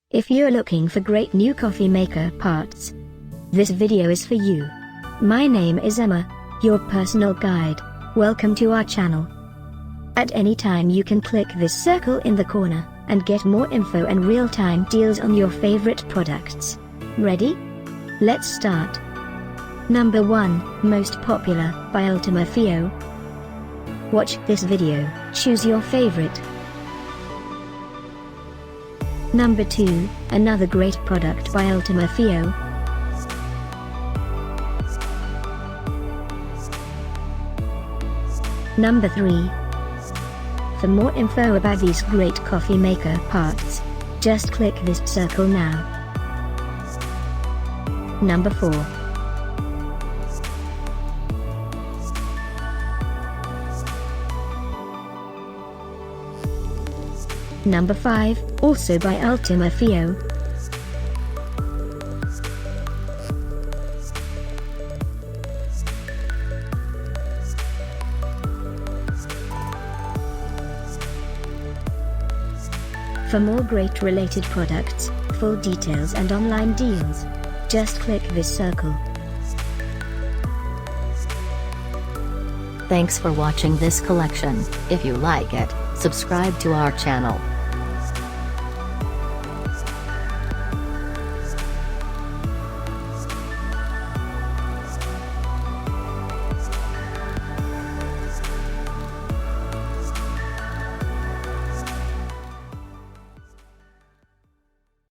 If you're looking for great new coffee maker parts, this video is for you. My name is Emma, your personal guide. Welcome to our channel. At any time you can click this circle in the corner, and get more info and real-time deals on your favorite products. Ready? Let's start. Number 1, Most Popular, by Ultimafio. Watch this video, choose your favorite. Number 2, another great product by Ultimafio. Number 3. For more info about these great coffee maker parts, just click this circle now. Number 4. Number 5, also by Ultimafio. For more great related products, full details and online deals, just click this circle. Thanks for watching this collection. If you like it, subscribe to our channel.